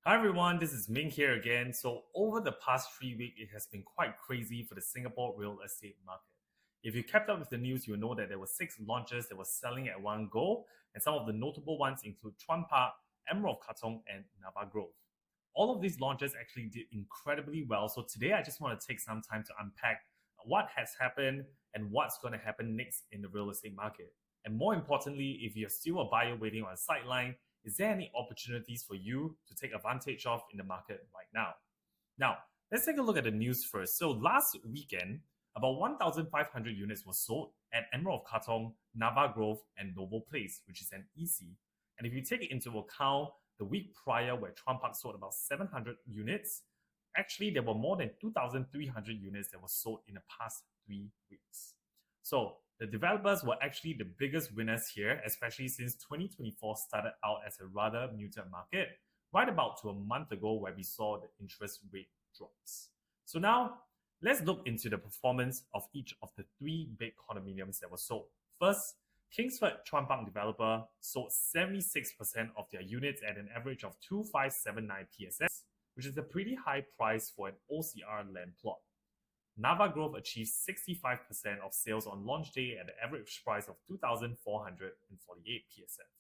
Hi everyone, this is Ming here again. So over the past 3 weeks, it has been quite crazy for the Singapore real estate market. If you kept up with the news, you'll know that there were 6 launches that were selling at one go, and some of the notable ones include Chuan Park, Emerald of Katong, and Nava Grove. All of these launches actually did incredibly well. So today I just want to take some time to unpack what has happened and what's going to happen next in the real estate market. And more importantly, if you're still a buyer waiting on a sideline, is there any opportunities for you to take advantage of in the market right now? Now, let's take a look at the news first. So last weekend, about 1,500 units were sold at Emerald of Katong, Nava Grove, and Novo Place, which is an EC. And if you take it into account the week prior where Chuan Park sold about 700 units, actually there were more than 2,300 units that were sold in the past 3 weeks. So the developers were actually the biggest winners here, especially since 2024 started out as a rather muted market, right about to a month ago where we saw the interest rate drops. So now, let's look into the performance of each of the 3 big condominiums that were sold. First, Kingsford Chuan Park developer sold 76% of their units at an average of 2,579 PSS, which is a pretty high price for an OCR land plot. Nava Grove achieved 65% of sales on launch day at an average price of 2,448 PSF.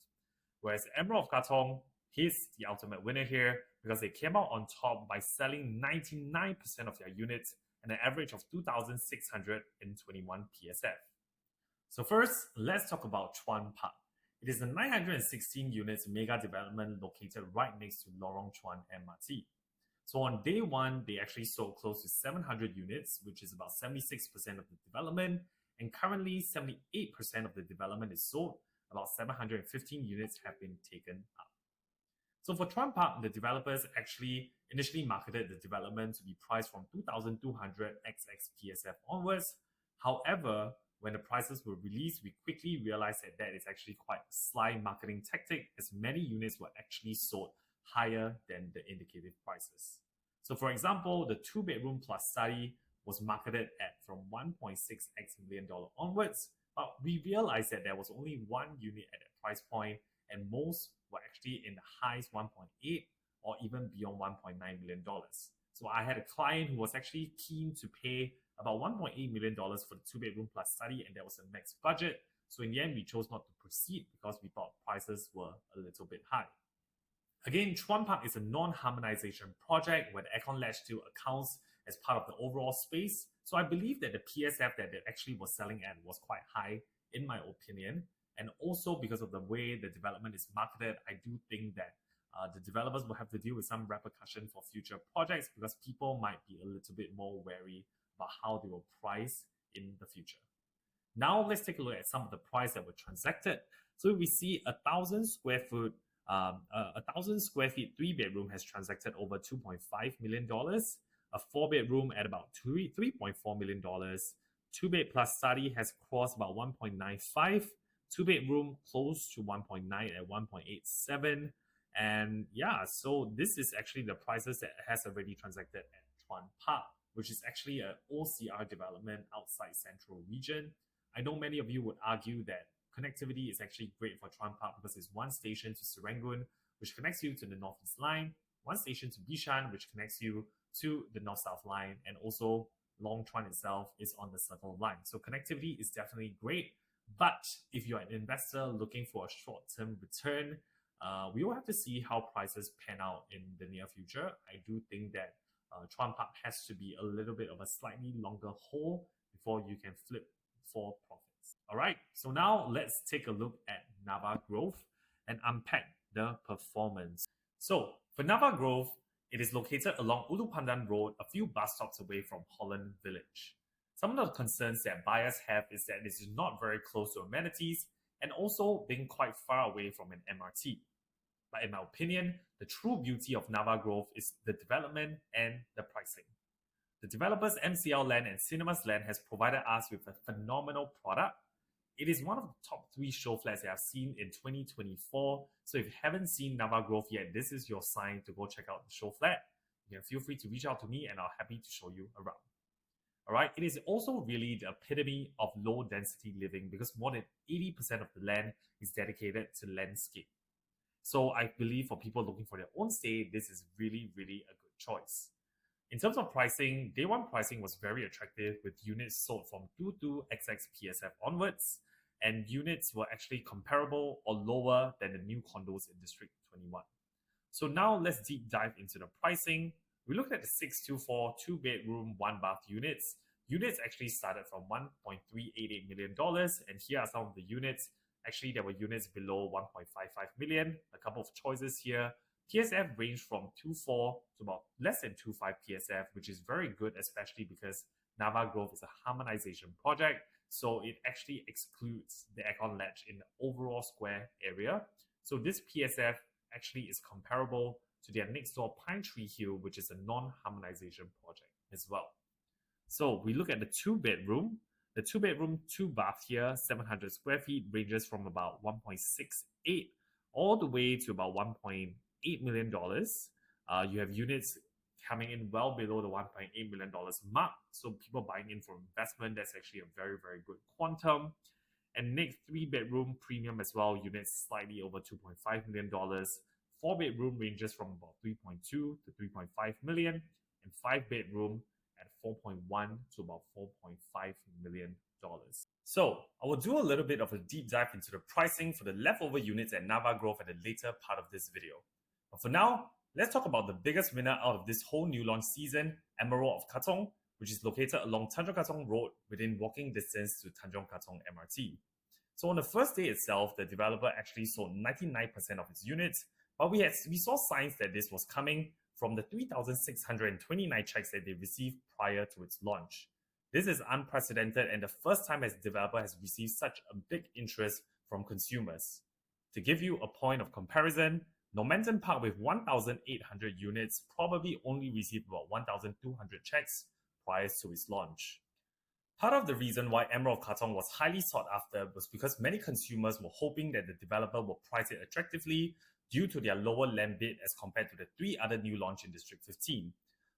Whereas Emerald of Katong is the ultimate winner here because they came out on top by selling 99% of their units at an average of 2,621 PSF. So first, let's talk about Chuan Park. It is a 916 units mega development located right next to Lorong Chuan MRT. So on day one, they actually sold close to 700 units, which is about 76% of the development. And currently, 78% of the development is sold. About 715 units have been taken up. So for Chuan Park, the developers actually initially marketed the development to be priced from 2,200 XX PSF onwards. However, when the prices were released, we quickly realized that is actually quite a sly marketing tactic, as many units were actually sold higher than the indicative prices. So for example, the 2-bedroom plus study was marketed at from $1.6x million onwards, but we realized that there was only one unit at that price point, and most were actually in the highs 1.8 or even beyond $1.9 million. So I had a client who was actually keen to pay about $1.8 million for the 2-bedroom plus study, and that was the max budget. So in the end, we chose not to proceed because we thought prices were a little bit high. Again, Chuan Park is a non-harmonization project where the aircon latch still accounts as part of the overall space. So I believe that the PSF that it actually was selling at was quite high, in my opinion. And also because of the way the development is marketed, I do think that the developers will have to deal with some repercussion for future projects because people might be a little bit more wary about how they will price in the future. Now let's take a look at some of the price that were transacted. So we see 1,000 square foot 1,000 square feet 3-bedroom has transacted over $2.5 million, a 4-bedroom at about $3.4 million, 2-bed plus study has crossed about 1.95, 2-bedroom close to 1.9 at 1.87, and yeah, so this is actually the prices that has already transacted at Chuan Park, which is actually an OCR development outside Central Region. I know many of you would argue that connectivity is actually great for Chuan Park because it's one station to Serangoon, which connects you to the Northeast Line, one station to Bishan, which connects you to the North-South Line, and also Long Chuan itself is on the Circle Line. So connectivity is definitely great, but if you're an investor looking for a short-term return, we will have to see how prices pan out in the near future. I do think that Chuan Park has to be a little bit of a slightly longer hold before you can flip for profit. All right, so now let's take a look at Nava Grove and unpack the performance. So for Nava Grove, it is located along Ulu Pandan Road, a few bus stops away from Holland Village. Some of the concerns that buyers have is that this is not very close to amenities and also being quite far away from an MRT. But in my opinion, the true beauty of Nava Grove is the development and the pricing. The developer's MCL Land and Cinemas Land has provided us with a phenomenal product. It is one of the top 3 show flats that I've seen in 2024. So if you haven't seen Nava Grove yet, this is your sign to go check out the show flat. You can feel free to reach out to me and I'll be happy to show you around. All right, it is also really the epitome of low density living because more than 80% of the land is dedicated to landscape. So I believe for people looking for their own stay, this is really, really a good choice. In terms of pricing, day one pricing was very attractive with units sold from 22XX PSF onwards, and units were actually comparable or lower than the new condos in District 21. So now let's deep dive into the pricing. We looked at the 624 2-bedroom, 1-bath units. Units actually started from $1.388 million, and here are some of the units. Actually, there were units below 1.55 million. A couple of choices here. PSF ranged from 2.4 to about less than 2.5 PSF, which is very good, especially because Nava Grove is a harmonization project, so it actually excludes the aircon latch in the overall square area. So this PSF actually is comparable to their next door Pine Tree Hill, which is a non-harmonization project as well. So we look at the 2-bedroom. The 2-bedroom, 2-bath here, 700 square feet, ranges from about 1.68 all the way to about $1.8 million. You have units coming in well below the $1.8 million mark. So people buying in for investment, that's actually a very, very good quantum. And next, 3-bedroom premium as well, units slightly over $2.5 million. 4-bedroom ranges from about 3.2 to 3.5 million, and 5-bedroom at 4.1 to about $4.5 million. So I will do a little bit of a deep dive into the pricing for the leftover units at Nava Grove at the later part of this video. But for now, let's talk about the biggest winner out of this whole new launch season, Emerald of Katong, which is located along Tanjong Katong Road within walking distance to Tanjong Katong MRT. So on the first day itself, the developer actually sold 99% of its units, but we saw signs that this was coming from the 3,629 checks that they received prior to its launch. This is unprecedented and the first time as developer has received such a big interest from consumers. To give you a point of comparison, Normanton Park with 1,800 units probably only received about 1,200 checks prior to its launch. Part of the reason why Emerald of Katong was highly sought after was because many consumers were hoping that the developer would price it attractively due to their lower land bid as compared to the 3 other new launch in District 15.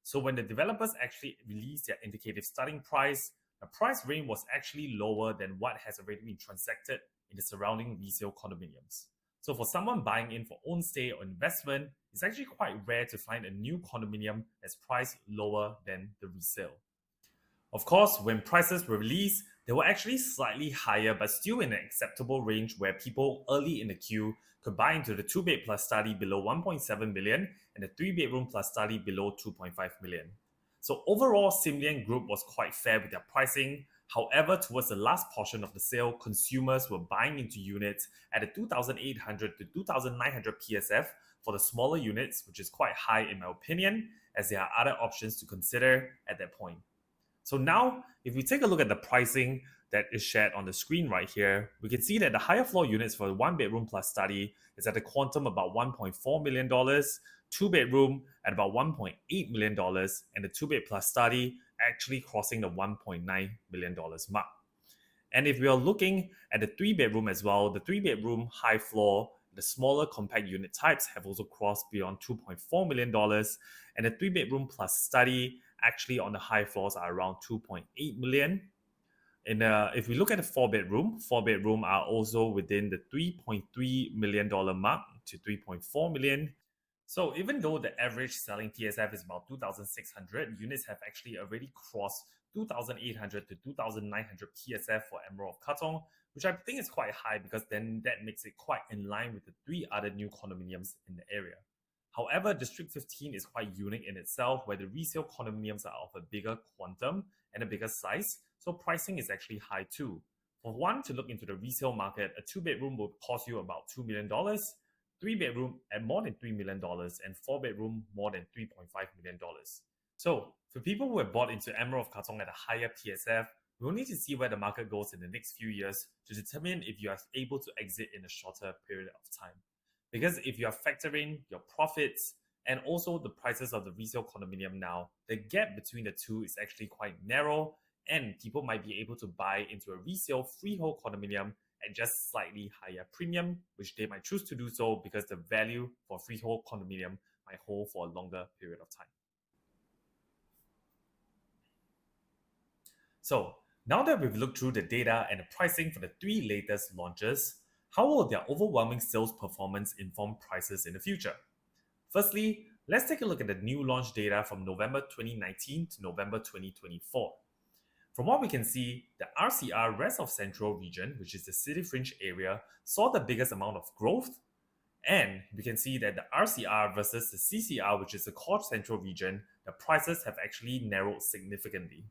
So when the developers actually released their indicative starting price, the price range was actually lower than what has already been transacted in the surrounding resale condominiums. So for someone buying in for own stay or investment, it's actually quite rare to find a new condominium that's priced lower than the resale. Of course, when prices were released, they were actually slightly higher but still in an acceptable range where people early in the queue could buy into the 2-bed plus study below 1.7 million and the 3-bedroom plus study below 2.5 million. So overall, Sim Lian Group was quite fair with their pricing. However, towards the last portion of the sale, consumers were buying into units at the 2,800 to 2,900 PSF for the smaller units, which is quite high in my opinion, as there are other options to consider at that point. So now, if we take a look at the pricing that is shared on the screen right here, we can see that the higher floor units for the 1-bedroom plus study is at a quantum about $1.4 million, 2-bedroom at about $1.8 million, and the 2-bed plus study actually crossing the $1.9 million mark. And if we are looking at the 3-bedroom as well, the 3-bedroom high floor, the smaller compact unit types have also crossed beyond $2.4 million, and the 3-bedroom plus study actually on the high floors are around 2.8 million. And if we look at the 4-bedroom are also within the $3.3 million mark to 3.4 million. So even though the average selling PSF is about 2,600, units have actually already crossed 2,800 to 2,900 PSF for Emerald of Katong, which I think is quite high because then that makes it quite in line with the 3 other new condominiums in the area. However, District 15 is quite unique in itself, where the resale condominiums are of a bigger quantum and a bigger size, so pricing is actually high too. For one to look into the resale market, a 2-bedroom will cost you about $2 million, 3-bedroom at more than $3 million, and 4-bedroom more than $3.5 million. So, for people who have bought into Emerald of Katong at a higher PSF, we'll need to see where the market goes in the next few years to determine if you are able to exit in a shorter period of time. Because if you are factoring your profits and also the prices of the resale condominium now, the gap between the two is actually quite narrow, and people might be able to buy into a resale freehold condominium at just slightly higher premium, which they might choose to do so because the value for freehold condominium might hold for a longer period of time. So now that we've looked through the data and the pricing for the 3 latest launches, How will their overwhelming sales performance inform prices in the future? Firstly, let's take a look at the new launch data from November 2019 to November 2024. From what we can see, the RCR Rest of Central region, which is the city fringe area, saw the biggest amount of growth. And we can see that the RCR versus the CCR, which is the core central region, the prices have actually narrowed significantly.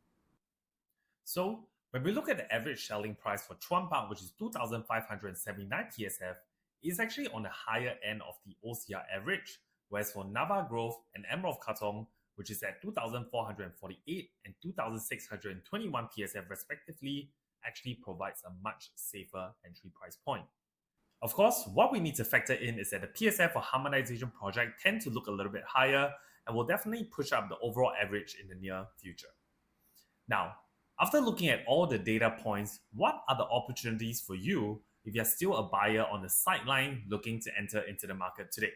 So, when we look at the average selling price for Chuan Park, which is 2,579 PSF, is actually on the higher end of the OCR average, whereas for Nava Grove and Emerald Katong, which is at 2,448 and 2,621 PSF respectively, actually provides a much safer entry price point. Of course, what we need to factor in is that the PSF for harmonization project tend to look a little bit higher and will definitely push up the overall average in the near future. Now, after looking at all the data points, what are the opportunities for you if you're still a buyer on the sideline looking to enter into the market today?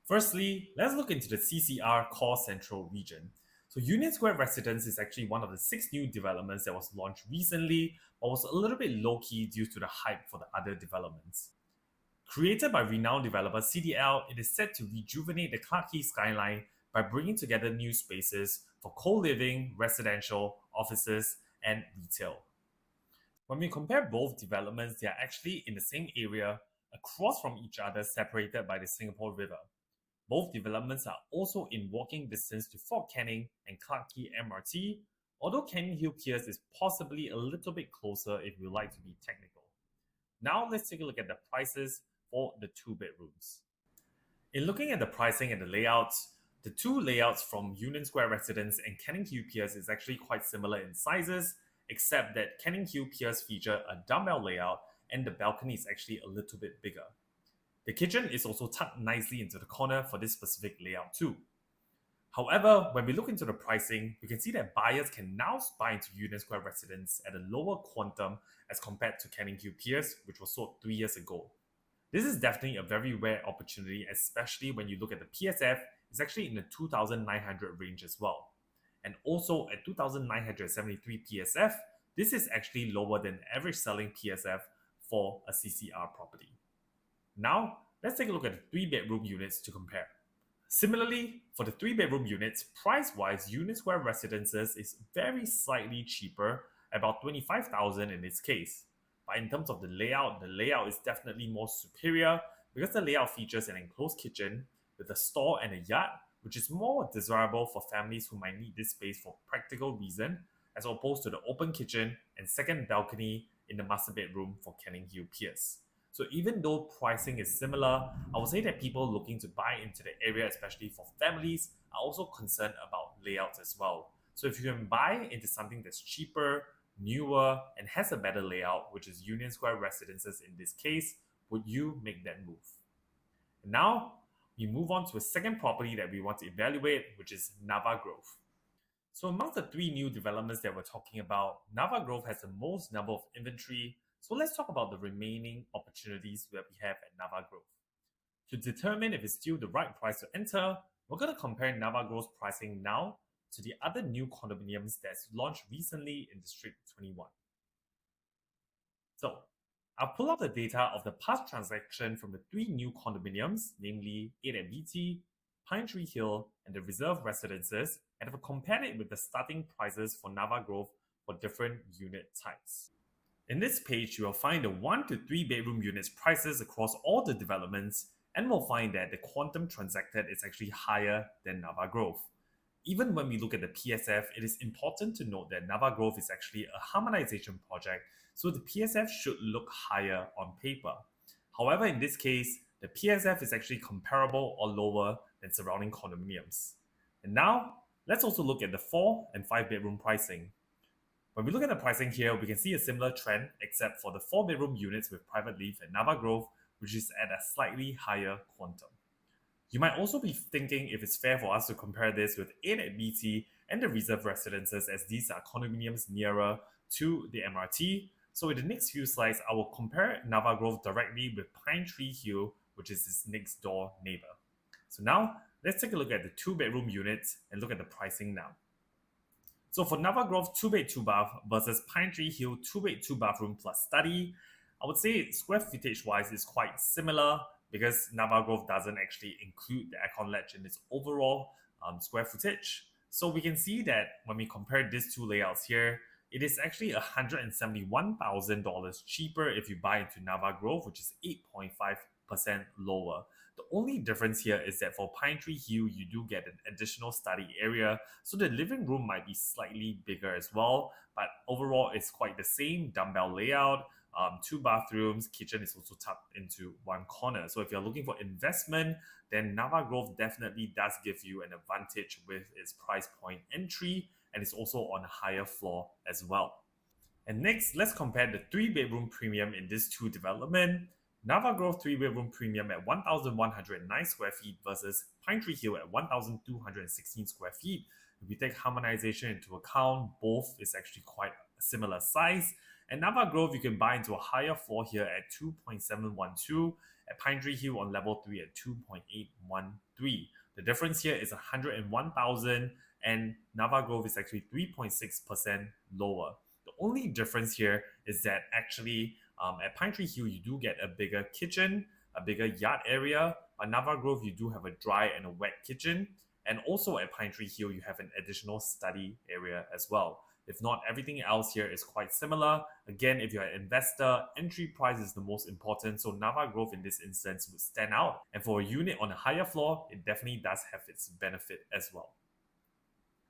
Firstly, let's look into the CCR Core Central region. So Union Square Residence is actually one of the 6 new developments that was launched recently, but was a little bit low-key due to the hype for the other developments. Created by renowned developer CDL, it is set to rejuvenate the Clarke Quay skyline by bringing together new spaces for co-living, residential, offices, and retail. When we compare both developments, they are actually in the same area, across from each other, separated by the Singapore River. Both developments are also in walking distance to Fort Canning and Clarke Quay MRT, although Canning Hill Piers is possibly a little bit closer if you like to be technical. Now let's take a look at the prices for the 2 bedrooms. In looking at the pricing and the layouts, the 2 layouts from Union Square Residence and Canning Hill Piers is actually quite similar in sizes, except that Canning Hill Piers feature a dumbbell layout and the balcony is actually a little bit bigger. The kitchen is also tucked nicely into the corner for this specific layout too. However, when we look into the pricing, we can see that buyers can now buy into Union Square Residence at a lower quantum as compared to Canning Hill Piers, which was sold 3 years ago. This is definitely a very rare opportunity, especially when you look at the PSF, it's actually in the 2,900 range as well. And also at 2,973 PSF, this is actually lower than the average selling PSF for a CCR property. Now, let's take a look at the 3-bedroom units to compare. Similarly, for the 3-bedroom units, price-wise, Union Square Residences is very slightly cheaper, about 25,000 in this case. But in terms of the layout is definitely more superior because the layout features an enclosed kitchen with a store and a yard, which is more desirable for families who might need this space for practical reason, as opposed to the open kitchen and second balcony in the master bedroom for Canning Hill Piers. So even though pricing is similar, I would say that people looking to buy into the area, especially for families, are also concerned about layouts as well. So if you can buy into something that's cheaper, newer, and has a better layout, which is Union Square Residences in this case, would you make that move? And now, we move on to a second property that we want to evaluate, which is Nava Grove. So amongst the 3 new developments that we're talking about, Nava Grove has the most number of inventory. So let's talk about the remaining opportunities that we have at Nava Grove. To determine if it's still the right price to enter, we're going to compare Nava Grove's pricing now to the other new condominiums that's launched recently in District 21. So, I'll pull up the data of the past transaction from the 3 new condominiums, namely 8 at BT, Pine Tree Hill, and the Reserve Residences, and have compared it with the starting prices for Nava Grove for different unit types. In this page, you will find the 1 to 3 bedroom units prices across all the developments, and we'll find that the quantum transacted is actually higher than Nava Grove. Even when we look at the PSF, it is important to note that Nava Grove is actually a harmonization project, so the PSF should look higher on paper. However, in this case, the PSF is actually comparable or lower than surrounding condominiums. And now, let's also look at the 4 and 5 bedroom pricing. When we look at the pricing here, we can see a similar trend except for the 4 bedroom units with private leave at Nava Grove, which is at a slightly higher quantum. You might also be thinking if it's fair for us to compare this with 8 at BT and the Reserve Residences, as these are condominiums nearer to the MRT. So in the next few slides, I will compare Nava Grove directly with Pine Tree Hill, which is its next door neighbor. So now, let's take a look at the 2 bedroom units and look at the pricing now. So for Nava Grove 2 bed 2 bath versus Pine Tree Hill 2 bed 2 bathroom plus study, I would say square footage wise is quite similar because Nava Grove doesn't actually include the aircon ledge in its overall square footage. So we can see that when we compare these two layouts here, it is actually $171,000 cheaper if you buy into Nava Grove, which is 8.5% lower. The only difference here is that for Pine Tree Hill, you do get an additional study area, so the living room might be slightly bigger as well, but overall it's quite the same dumbbell layout. 2 bathrooms, kitchen is also tucked into one corner. So if you're looking for investment, then Nava Grove definitely does give you an advantage with its price point entry, and it's also on a higher floor as well. And next, let's compare the 3-bedroom premium in these two developments. Nava Grove 3-bedroom premium at 1,109 square feet versus Pine Tree Hill at 1,216 square feet. If we take harmonization into account, both is actually quite a similar size. At Nava Grove, you can buy into a higher floor here at 2.712, at Pine Tree Hill on level 3 at 2.813. The difference here is 101,000, and Nava Grove is actually 3.6% lower. The only difference here is that actually at Pine Tree Hill, you do get a bigger kitchen, a bigger yard area. At Nava Grove, you do have a dry and a wet kitchen. And also at Pine Tree Hill, you have an additional study area as well. If not, everything else here is quite similar. Again, if you're an investor, entry price is the most important. So Nava Grove in this instance would stand out. And for a unit on a higher floor, it definitely does have its benefit as well.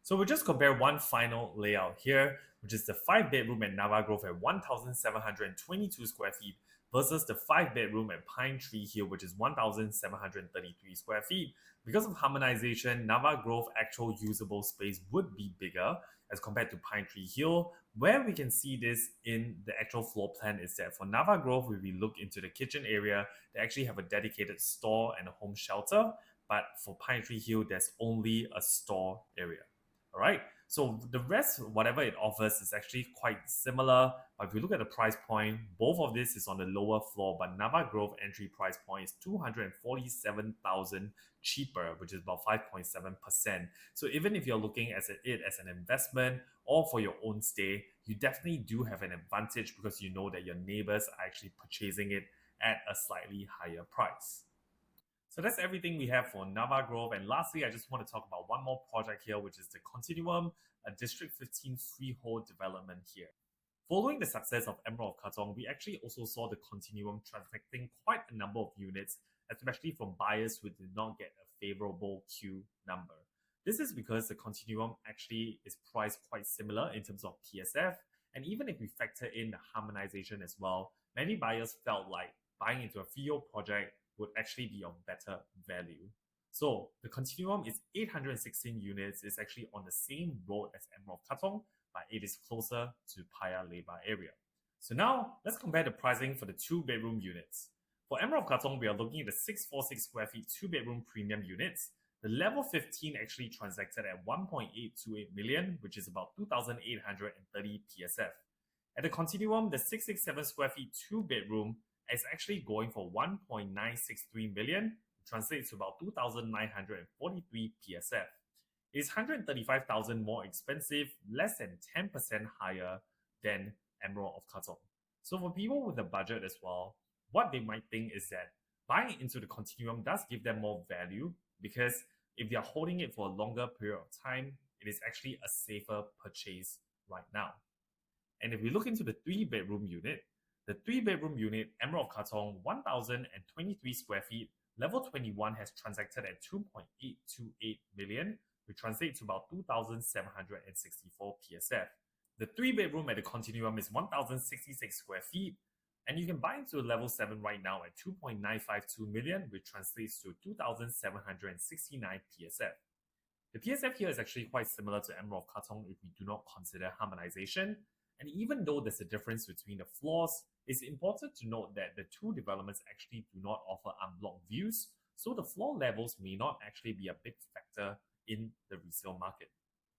So we'll just compare one final layout here, which is the 5-bedroom at Nava Grove at 1,722 square feet versus the 5-bedroom at Pine Tree Hill, which is 1,733 square feet. Because of harmonization, Nava Grove actual usable space would be bigger as compared to Pine Tree Hill. Where we can see this in the actual floor plan is that for Nava Grove, when we look into the kitchen area, they actually have a dedicated store and a home shelter. But for Pine Tree Hill, there's only a store area. All right, so the rest, whatever it offers, is actually quite similar. But if you look at the price point, both of this is on the lower floor, but Nava Grove entry price point is $247,000 cheaper, which is about 5.7%. So even if you're looking at it as an investment or for your own stay, you definitely do have an advantage because you know that your neighbors are actually purchasing it at a slightly higher price. So that's everything we have for Nava Grove. And lastly, I just want to talk about one more project here, which is the Continuum, a District 15 freehold development here. Following the success of Emerald of Katong, we actually also saw the Continuum transacting quite a number of units, especially from buyers who did not get a favorable queue number. This is because the Continuum actually is priced quite similar in terms of PSF, and even if we factor in the harmonization as well, many buyers felt like buying into a freehold project would actually be of better value. So the Continuum is 816 units. It's actually on the same road as Emerald of Katong, but it is closer to Paya Lebar area. So now let's compare the pricing for the 2-bedroom units. For Emerald of Katong, we are looking at the 646 square feet 2-bedroom premium units. The level 15 actually transacted at 1.828 million, which is about 2,830 PSF. At the Continuum, the 667 square feet 2-bedroom is actually going for 1.963 million, translates to about 2,943 PSF. It is 135,000 more expensive, less than 10% higher than Emerald of Katong. So for people with a budget as well, what they might think is that buying into the Continuum does give them more value because if they are holding it for a longer period of time, it is actually a safer purchase right now. And if we look into the 3-bedroom unit, the 3-bedroom unit, Emerald of Katong, 1,023 square feet, level 21 has transacted at 2.828 million, which translates to about 2,764 PSF. The 3-bedroom at the Continuum is 1,066 square feet, and you can buy into level 7 right now at 2.952 million, which translates to 2,769 PSF. The PSF here is actually quite similar to Emerald of Katong if we do not consider harmonization. And even though there's a difference between the floors, it's important to note that the two developments actually do not offer unblocked views, so the floor levels may not actually be a big factor in the resale market.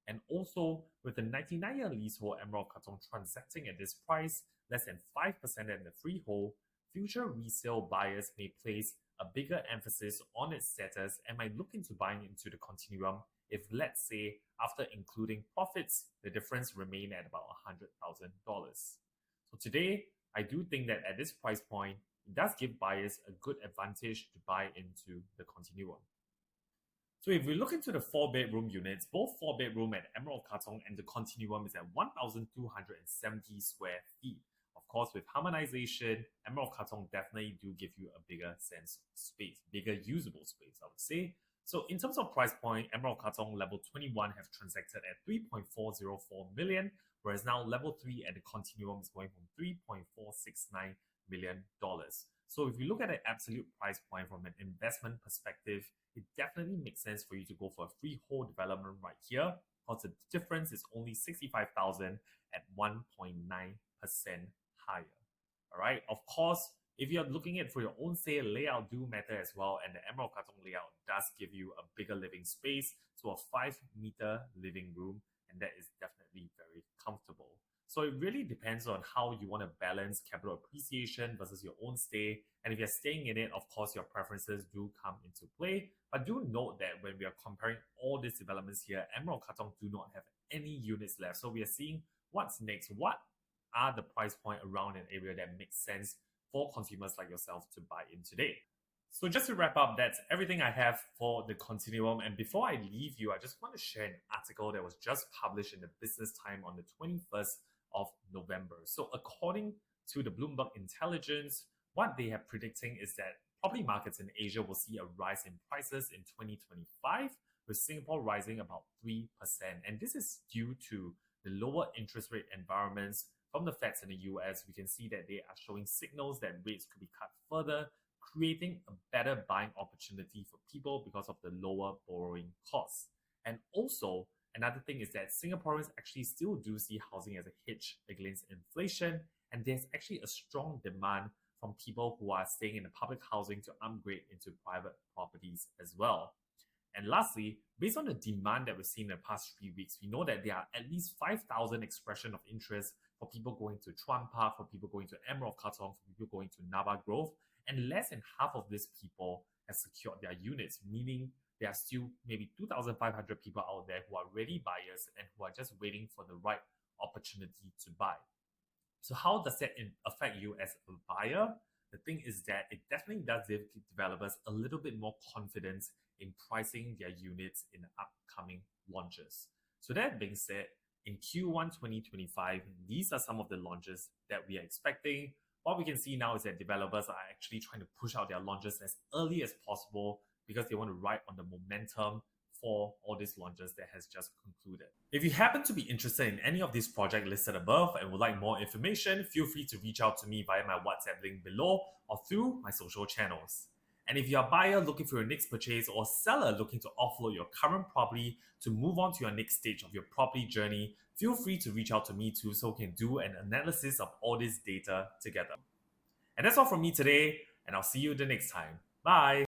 And also, with the 99-year leasehold Emerald of Katong transacting at this price, less than 5% than the freehold, future resale buyers may place a bigger emphasis on its status and might look into buying into the Continuum if, let's say, after including profits, the difference remain at about $100,000. So today, I do think that at this price point, it does give buyers a good advantage to buy into the continuum. So if we look into the 4-bedroom units, both 4-bedroom at Emerald Katong and the continuum is at 1,270 square feet. Of course, with harmonization, Emerald Katong definitely do give you a bigger sense of space, bigger usable space, I would say. So in terms of price point, Emerald Katong level 21 have transacted at 3.404 million, whereas now level 3 at the continuum is going from $3.469 million. So if you look at the absolute price point from an investment perspective, it definitely makes sense for you to go for a freehold development right here, because the difference is only 65,000 at 1.9% higher. All right. Of course, if you're looking at for your own sale, layout do matter as well, and the Emerald Katong layout does give you a bigger living space, so a 5-meter living room, and that is definitely very comfortable. So it really depends on how you want to balance capital appreciation versus your own stay. And if you're staying in it, of course, your preferences do come into play. But do note that when we are comparing all these developments here, Emerald Katong do not have any units left. So we are seeing what's next. What are the price point around an area that makes sense for consumers like yourself to buy in today? So just to wrap up, that's everything I have for the continuum. And before I leave you, I just want to share an article that was just published in the Business Time on the 21st of November. So according to the Bloomberg Intelligence, what they are predicting is that property markets in Asia will see a rise in prices in 2025, with Singapore rising about 3%. And this is due to the lower interest rate environments from the Feds in the US. We can see that they are showing signals that rates could be cut further, creating a better buying opportunity for people because of the lower borrowing costs. And also, another thing is that Singaporeans actually still do see housing as a hedge against inflation, and there's actually a strong demand from people who are staying in the public housing to upgrade into private properties as well. And lastly, based on the demand that we've seen in the past 3 weeks, we know that there are at least 5,000 expressions of interest for people going to Chuan Park, for people going to Emerald Katong, for people going to Nava Grove, and less than half of these people have secured their units, meaning there are still maybe 2,500 people out there who are ready buyers and who are just waiting for the right opportunity to buy. So how does that affect you as a buyer? The thing is that it definitely does give developers a little bit more confidence in pricing their units in the upcoming launches. So that being said, in Q1 2025, these are some of the launches that we are expecting. What we can see now is that developers are actually trying to push out their launches as early as possible because they want to ride on the momentum for all these launches that has just concluded. If you happen to be interested in any of these projects listed above and would like more information, feel free to reach out to me via my WhatsApp link below or through my social channels. And if you're a buyer looking for your next purchase or seller looking to offload your current property to move on to your next stage of your property journey, feel free to reach out to me too so we can do an analysis of all this data together. And that's all from me today, and I'll see you the next time. Bye!